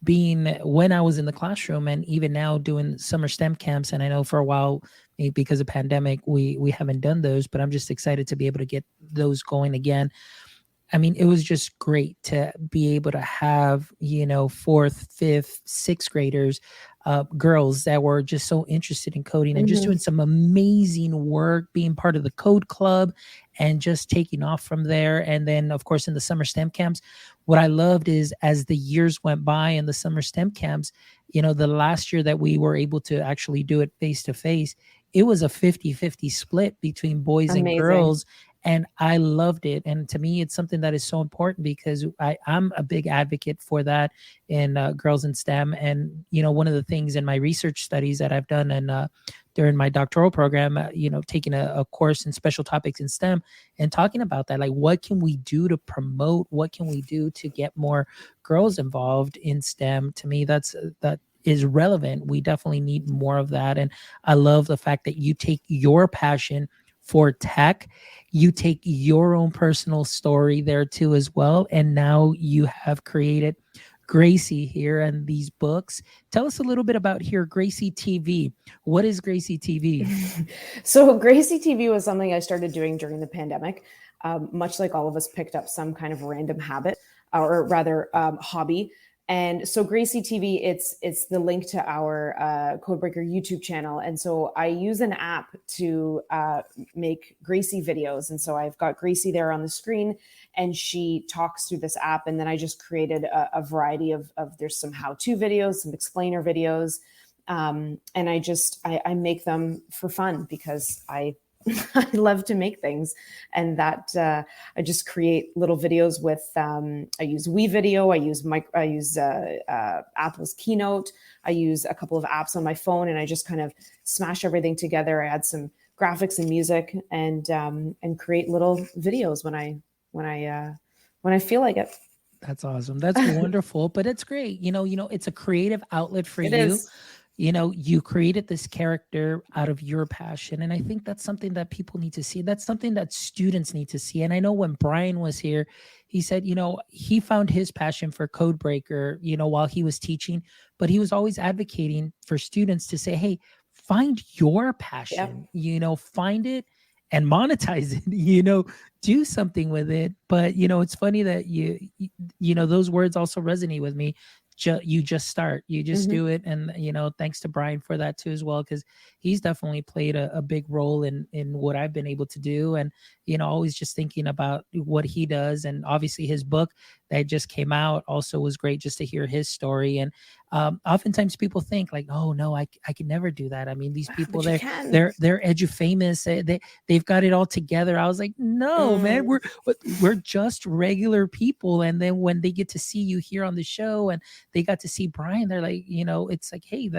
when I was in the classroom and even now doing summer STEM camps, and I know for a while, maybe because of pandemic, we haven't done those, but I'm just excited to be able to get those going again. I mean, it was just great to be able to have, 4th, 5th, 6th graders, girls that were just so interested in coding and just doing some amazing work, being part of the code club and just taking off from there. And then, of course, in the summer STEM camps, what I loved is as the years went by in the summer STEM camps, the last year that we were able to actually do it face to face, it was a 50-50 split between boys and girls. And I loved it. And to me, it's something that is so important because I'm a big advocate for that in girls in STEM. And, one of the things in my research studies that I've done and during my doctoral program, taking a course in special topics in STEM and talking about that, like what can we do to promote, what can we do to get more girls involved in STEM? To me, that is relevant. We definitely need more of that. And I love the fact that you take your passion for tech, you take your own personal story there too as well. And now you have created Gracie here and these books. Tell us a little bit about here, Gracie TV. What is Gracie TV? So Gracie TV was something I started doing during the pandemic. Much like all of us picked up some kind of random habit, or rather hobby. And so Gracie TV, it's the link to our Codebreaker YouTube channel. And so I use an app to make Gracie videos. And so I've got Gracie there on the screen and she talks through this app. And then I just created a variety of there's some how-to videos, some explainer videos. And I make them for fun because I love to make things, and that I just create little videos with. I use WeVideo. I use Apple's Keynote. I use a couple of apps on my phone, and I just kind of smash everything together. I add some graphics and music, and create little videos when I feel like it. That's awesome. That's wonderful, but it's great. It's a creative outlet for It you. is. You created this character out of your passion. And I think that's something that people need to see. That's something that students need to see. And I know when Brian was here, he said, he found his passion for Codebreaker, while he was teaching, but he was always advocating for students to say, hey, find your passion, find it and monetize it, do something with it. But, it's funny that those words also resonate with me. You just start, you just do it. And, thanks to Brian for that too, as well, because he's definitely played a big role in what I've been able to do. And, always just thinking about what he does. And obviously his book that just came out also was great just to hear his story. And oftentimes people think like, oh no, I can never do that. I mean, these people, they're edufamous. They've got it all together. I was like, no, man, we're just regular people. And then when they get to see you here on the show and they got to see Brian, they're like, it's like, hey,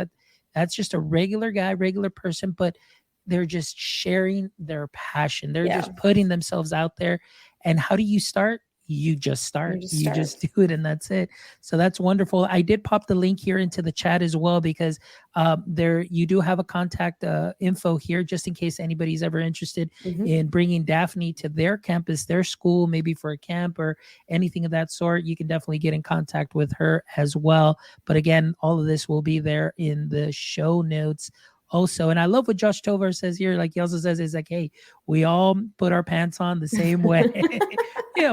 that's just a regular guy, regular person, but they're just sharing their passion. They're just putting themselves out there. And how do you start? You just start. You just do it, and that's it. So that's wonderful. I did pop the link here into the chat as well, because there you do have a contact info here, just in case anybody's ever interested in bringing Daphne to their campus, their school, maybe for a camp or anything of that sort. You can definitely get in contact with her as well. But again, all of this will be there in the show notes also. And I love what Josh Tovar says here. Like he also says, it's like, hey, we all put our pants on the same way.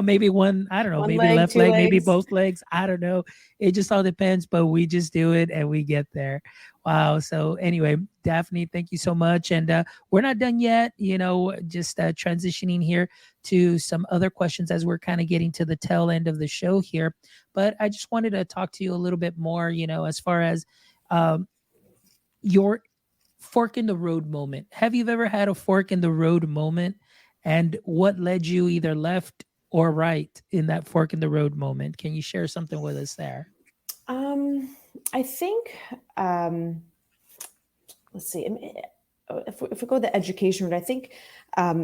Maybe one, I don't know, maybe leg, left leg, maybe both legs. I don't know. It just all depends, but we just do it and we get there. Wow. So anyway, Daphne, thank you so much. And we're not done yet, just transitioning here to some other questions as we're kind of getting to the tail end of the show here. But I just wanted to talk to you a little bit more, as far as your fork in the road moment. Have you ever had a fork in the road moment? And what led you either left or right in that fork in the road moment? Can you share something with us there? I think, let's see, if we go the education route, I think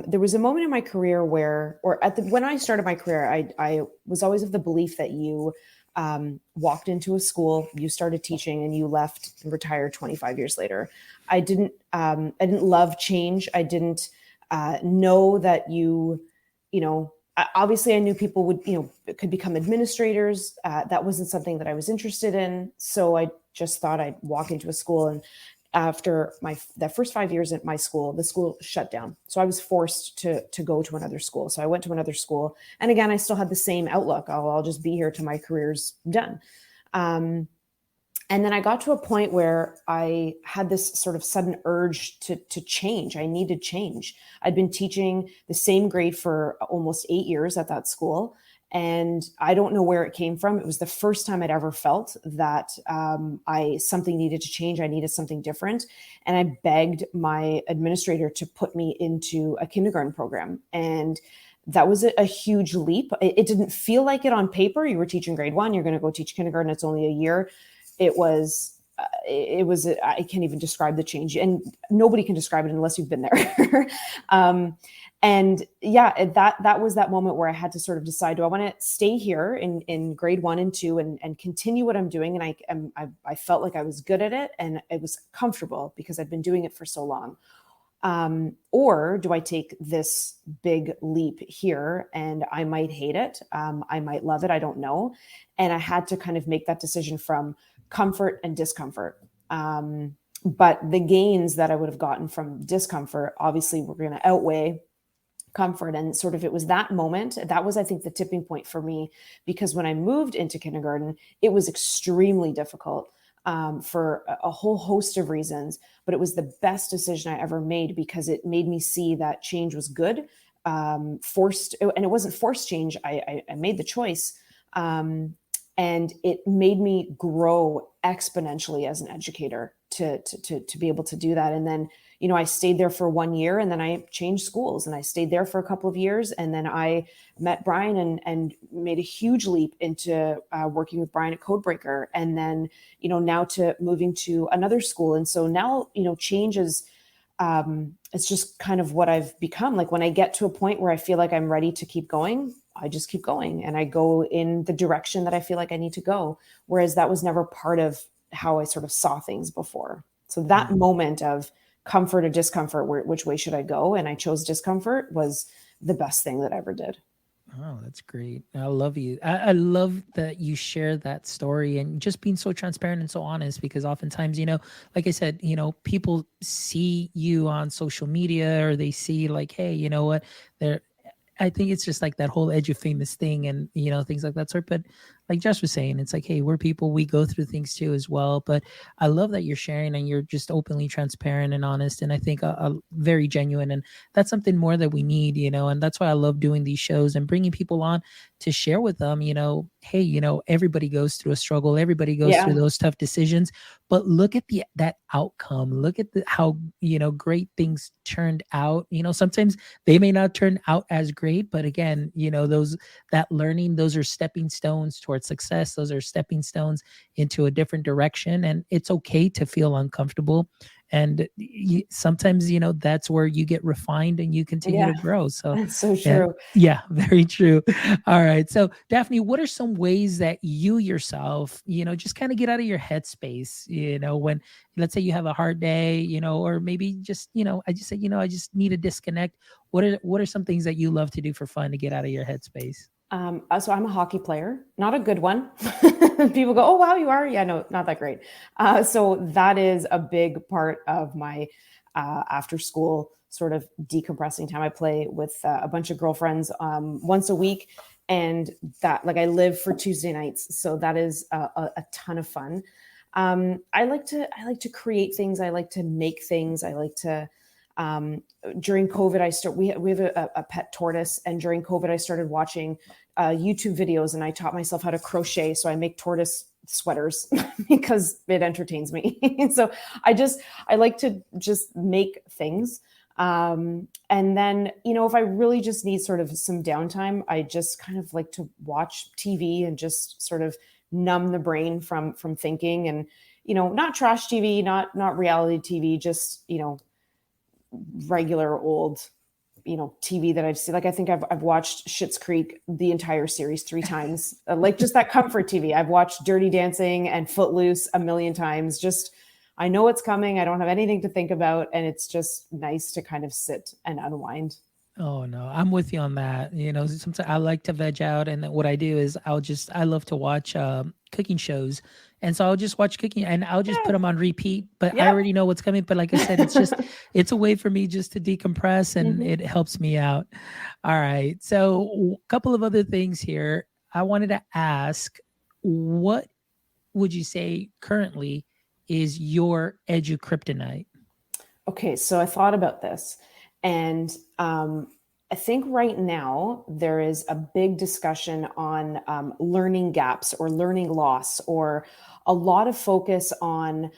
there was a moment in my career where, when I started my career, I was always of the belief that you walked into a school, you started teaching, and you left and retired 25 years later. I didn't love change. I didn't know that obviously I knew people would, could become administrators. That wasn't something that I was interested in. So I just thought I'd walk into a school, and after the first 5 years at my school, the school shut down. So I was forced to go to another school. So I went to another school. And again, I still had the same outlook. I'll just be here till my career's done. And then I got to a point where I had this sort of sudden urge to change. I needed change. I'd been teaching the same grade for almost 8 years at that school. And I don't know where it came from. It was the first time I'd ever felt that something needed to change. I needed something different. And I begged my administrator to put me into a kindergarten program. And that was a huge leap. It didn't feel like it on paper. You were teaching grade 1, you're going to go teach kindergarten. It's only a year. It was, I can't even describe the change, and nobody can describe it unless you've been there. And yeah, that was that moment where I had to sort of decide, do I want to stay here in grade 1 and 2 and continue what I'm doing? And I felt like I was good at it and it was comfortable because I'd been doing it for so long. Or do I take this big leap here and I might hate it? I might love it. I don't know. And I had to kind of make that decision from comfort and discomfort. But the gains that I would have gotten from discomfort obviously were going to outweigh comfort. And sort of, it was that moment that was, I think, the tipping point for me, because when I moved into kindergarten, it was extremely difficult for a whole host of reasons, but it was the best decision I ever made because it made me see that change was good, forced, and it wasn't forced change. I made the choice. And it made me grow exponentially as an educator to be able to do that. And then, I stayed there for 1 year and then I changed schools and I stayed there for a couple of years. And then I met Brian and made a huge leap into working with Brian at Codebreaker. And then, now to moving to another school. And so now, change is, it's just kind of what I've become. Like when I get to a point where I feel like I'm ready to keep going, I just keep going and I go in the direction that I feel like I need to go. Whereas that was never part of how I sort of saw things before. So that moment of comfort or discomfort, which way should I go? And I chose discomfort, was the best thing that I ever did. Oh, that's great. I love you. I love that you share that story and just being so transparent and so honest, because oftentimes, like I said, people see you on social media, or they see like, hey, you know what, I think it's just like that whole edge of famous thing and, things like that sort. But like Josh was saying, it's like, hey, we're people, we go through things too as well. But I love that you're sharing and you're just openly transparent and honest. And I think a very genuine. And that's something more that we need, and that's why I love doing these shows and bringing people on to share with them, hey, everybody goes through a struggle. Everybody goes through those tough decisions. But look at that outcome. Look at how, great things turned out. Sometimes they may not turn out as great, but again, that learning, those are stepping stones towards success. Those are stepping stones into a different direction. And it's okay to feel uncomfortable. And sometimes, that's where you get refined and you continue to grow. So that's so true. Yeah, very true. All right. So Daphne, what are some ways that you yourself, just kind of get out of your headspace, when let's say you have a hard day, or maybe just, I just say, I just need a disconnect. What are some things that you love to do for fun to get out of your headspace? So I'm a hockey player, not a good one. People go, oh, wow, you are? Yeah, no, not that great. So that is a big part of my after school sort of decompressing time. I play with a bunch of girlfriends once a week, and that, like, I live for Tuesday nights. So that is a ton of fun. I like to create things. I like to make things. I like to, during COVID, we have a pet tortoise, and during COVID, I started watching YouTube videos, and I taught myself how to crochet. So I make tortoise sweaters because it entertains me. So I like to just make things. And then, if I really just need sort of some downtime, I just kind of like to watch TV and just sort of numb the brain from thinking, and, not trash TV, not reality TV, just, regular old, TV that I've seen. Like, I think I've watched Schitt's Creek, the entire series 3 times, like just that comfort TV. I've watched Dirty Dancing and Footloose a million times. Just, I know it's coming. I don't have anything to think about. And it's just nice to kind of sit and unwind. Oh no, I'm with you on that. Sometimes I like to veg out, and what I do is I love to watch cooking shows, and so I'll just watch cooking, and I'll just put them on repeat. But I already know what's coming. But like I said, it's a way for me just to decompress, and it helps me out. All right, so a couple of other things here. I wanted to ask, what would you say currently is your edu-kryptonite? Okay, so I thought about this. And I think right now there is a big discussion on learning gaps or learning loss, or a lot of focus on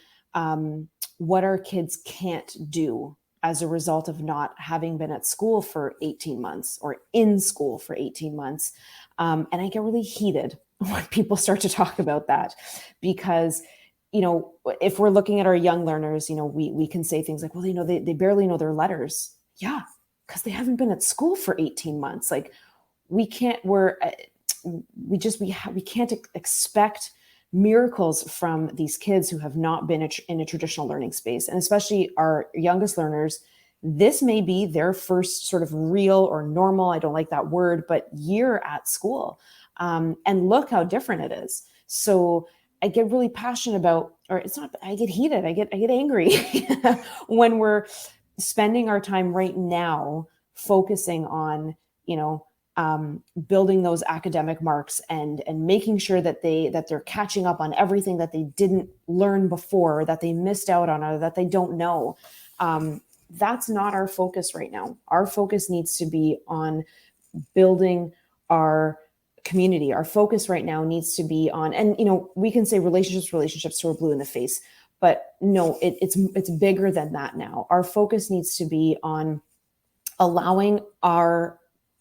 what our kids can't do as a result of not having been at school for 18 months or in school for 18 months. And I get really heated when people start to talk about that, because if we're looking at our young learners, we can say things like, well, they barely know their letters. Yeah, because they haven't been at school for 18 months. Like, we can't expect miracles from these kids who have not been in a traditional learning space. And especially our youngest learners, this may be their first sort of real or normal, I don't like that word, but year at school. And look how different it is. So I get really passionate about, or it's not, I get heated, I get angry when we're spending our time right now focusing on, building those academic marks and making sure that they're catching up on everything that they didn't learn before, that they missed out on, or that they don't know. That's not our focus right now. Our focus needs to be on building our community. Our focus right now needs to be on, and we can say relationships till we're blue in the face, but no, it's bigger than that now. Our focus needs to be on allowing our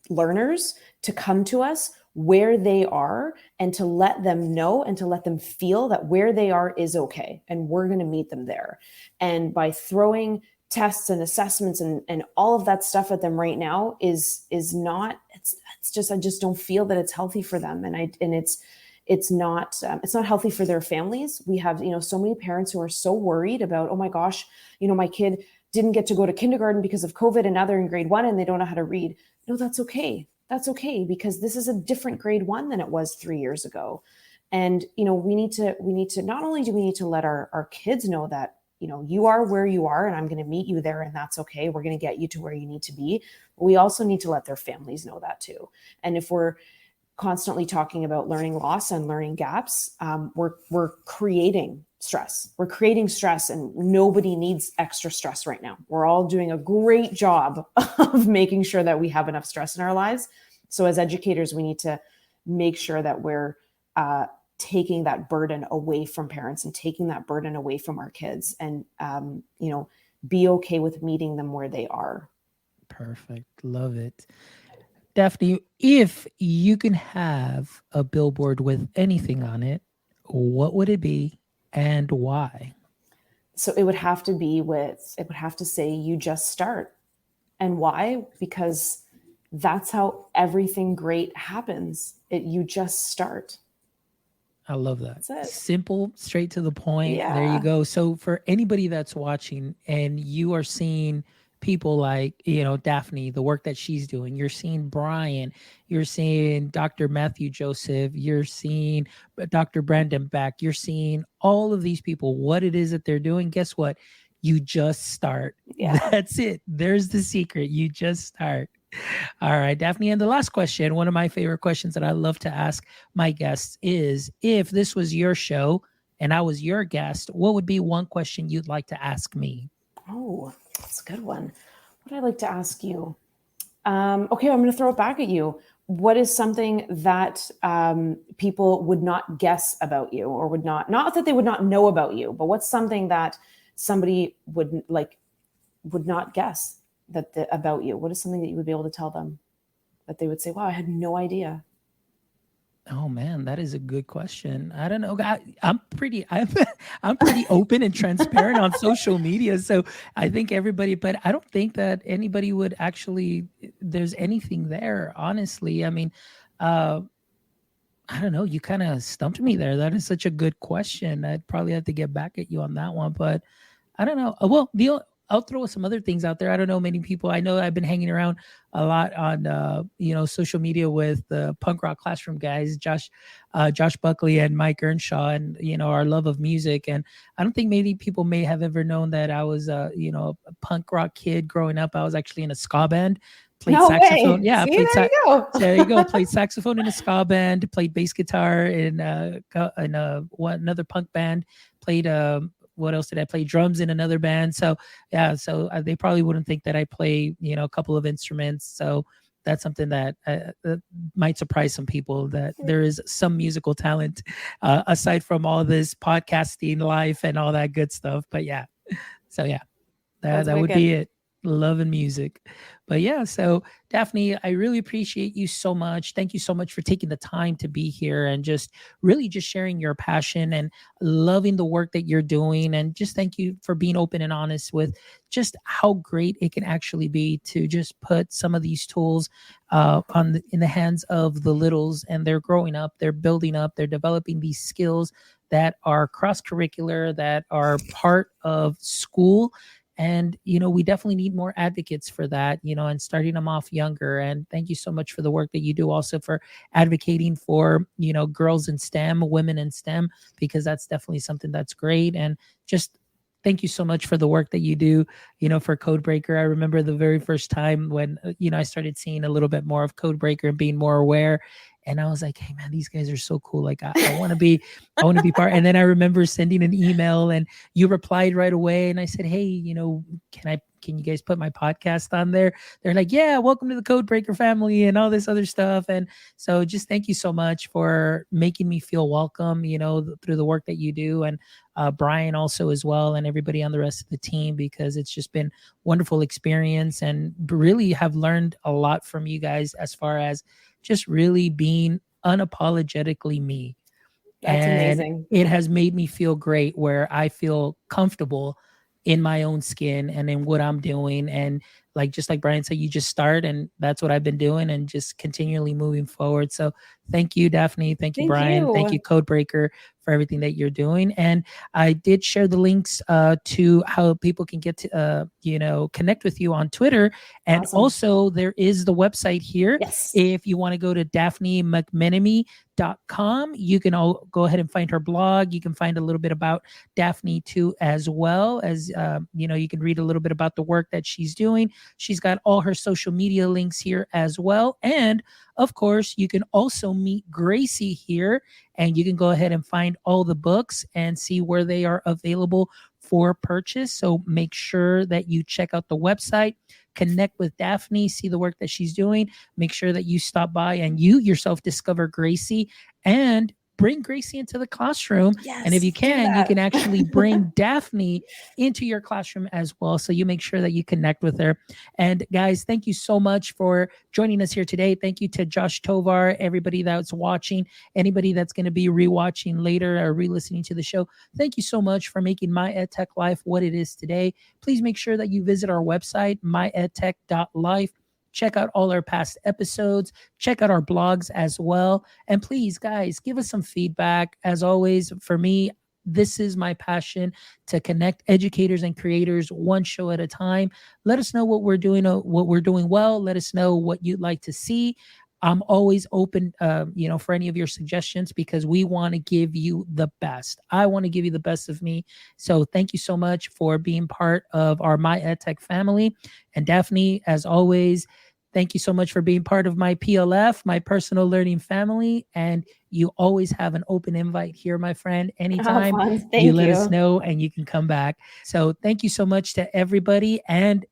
learners to come to us where they are, and to let them know and to let them feel that where they are is okay, and we're going to meet them there. And by throwing tests and assessments and all of that stuff at them right now is not, it's just, I just don't feel that it's healthy for them. And it's not healthy for their families. We have, so many parents who are so worried about, oh my gosh, my kid didn't get to go to kindergarten because of COVID and now they're in grade 1 and they don't know how to read. No, that's okay. That's okay, because this is a different grade 1 than it was 3 years ago. And, we need to, not only do we need to let our kids know that, you are where you are and I'm going to meet you there and that's okay. We're going to get you to where you need to be. But we also need to let their families know that too. And if we're constantly talking about learning loss and learning gaps, we're creating stress. We're creating stress, and nobody needs extra stress right now. We're all doing a great job of making sure that we have enough stress in our lives. So as educators, we need to make sure that we're taking that burden away from parents and taking that burden away from our kids, and be okay with meeting them where they are. Perfect. Love it. Daphne, if you can have a billboard with anything on it, what would it be and why? So it would have to say, you just start. And why? Because that's how everything great happens. You just start. I love that. That's it. Simple, straight to the point. Yeah. There you go. So for anybody that's watching and you are seeing people like, Daphne, the work that she's doing, you're seeing Brian, you're seeing Dr. Matthew Joseph, you're seeing Dr. Brandon Beck, you're seeing all of these people, what it is that they're doing. Guess what? You just start. Yeah. That's it. There's the secret. You just start. All right, Daphne. And the last question, one of my favorite questions that I love to ask my guests is, if this was your show and I was your guest, what would be one question you'd like to ask me? Oh, that's a good one. What would I like to ask you? Okay, I'm going to throw it back at you. What is something that people would not guess about you, or not that they would not know about you, but what's something that somebody would not guess about you? What is something that you would be able to tell them that they would say, wow, I had no idea? Oh man, that is a good question. I don't know. I'm pretty open and transparent on social media. So I think everybody, but I don't think that anybody would actually, there's anything there, honestly. I mean, I don't know. You kind of stumped me there. That is such a good question. I'd probably have to get back at you on that one, but I don't know. Well, I'll throw some other things out there. I don't know many people. I know I've been hanging around a lot on social media with the punk rock classroom guys, Josh Buckley and Mike Earnshaw, and our love of music. And I don't think many people may have ever known that I was a punk rock kid growing up. I was actually in a ska band. Played saxophone. Way. Yeah, See, there you go. There you go. Played saxophone in a ska band. Played bass guitar in another punk band. Played what else did I play? Drums in another band. So yeah, they probably wouldn't think that I play, a couple of instruments. So that's something that might surprise some people, that there is some musical talent aside from all this podcasting life and all that good stuff. But yeah, so yeah, that would be it. Love and music. But yeah, so Daphne, I really appreciate you so much. Thank you so much for taking the time to be here and just really just sharing your passion and loving the work that you're doing. And just thank you for being open and honest with just how great it can actually be to just put some of these tools in the hands of the littles, and they're growing up, they're building up, they're developing these skills that are cross-curricular, that are part of school. And, we definitely need more advocates for that, and starting them off younger. And thank you so much for the work that you do also for advocating for, girls in STEM, women in STEM, because that's definitely something that's great. And just thank you so much for the work that you do, for Codebreaker. I remember the very first time when, I started seeing a little bit more of Codebreaker and being more aware. And I was like, hey man, these guys are so cool. Like I want to be part. And then I remember sending an email and you replied right away. And I said, hey, can you guys put my podcast on there? They're like, yeah, welcome to the Codebreaker family and all this other stuff. And so just thank you so much for making me feel welcome, through the work that you do. And Brian also as well, and everybody on the rest of the team, because it's just been wonderful experience, and really have learned a lot from you guys as far as just really being unapologetically me. That's and amazing. It has made me feel great, where I feel comfortable in my own skin and in what I'm doing. And like, just like Brian said, you just start, and that's what I've been doing, and just continually moving forward. So thank you, Daphne. Thank you, Brian. Thank you, Codebreaker, for everything that you're doing. And I did share the links to how people can get to, connect with you on Twitter. And also there is the website here. Yes. If you want to go to Daphne McMenemy.com, you can all go ahead and find her blog. You can find a little bit about Daphne too, as well as, you can read a little bit about the work that she's doing. She's got all her social media links here as well. And of course, you can also meet Gracie here, and you can go ahead and find all the books and see where they are available for purchase. So make sure that you check out the website, connect with Daphne, see the work that she's doing. Make sure that you stop by and you yourself discover Gracie, and bring Gracie into the classroom. Yes, and if you can actually bring Daphne into your classroom as well. So you make sure that you connect with her. And guys, thank you so much for joining us here today. Thank you to Josh Tovar, everybody that's watching, anybody that's going to be rewatching later or re-listening to the show. Thank you so much for making My EdTech Life what it is today. Please make sure that you visit our website, myedtech.life. Check out all our past episodes. Check out our blogs as well. And please, guys, give us some feedback. As always, for me, this is my passion, to connect educators and creators one show at a time. Let us know what we're doing well. Let us know what you'd like to see. I'm always open, for any of your suggestions, because we want to give you the best. I want to give you the best of me. So thank you so much for being part of our My EdTech family. And Daphne, as always, thank you so much for being part of my PLF, my personal learning family. And you always have an open invite here, my friend. Anytime you let us know, and you can come back. So thank you so much to everybody. And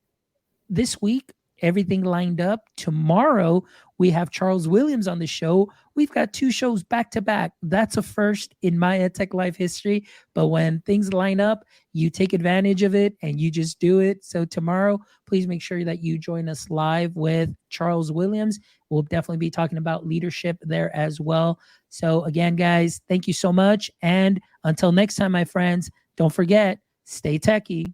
this week, everything lined up. Tomorrow, we have Charles Williams on the show. We've got 2 shows back to back. That's a first in My EdTech Life history. But when things line up, you take advantage of it and you just do it. So tomorrow, please make sure that you join us live with Charles Williams. We'll definitely be talking about leadership there as well. So again, guys, thank you so much. And until next time, my friends, don't forget, stay techie.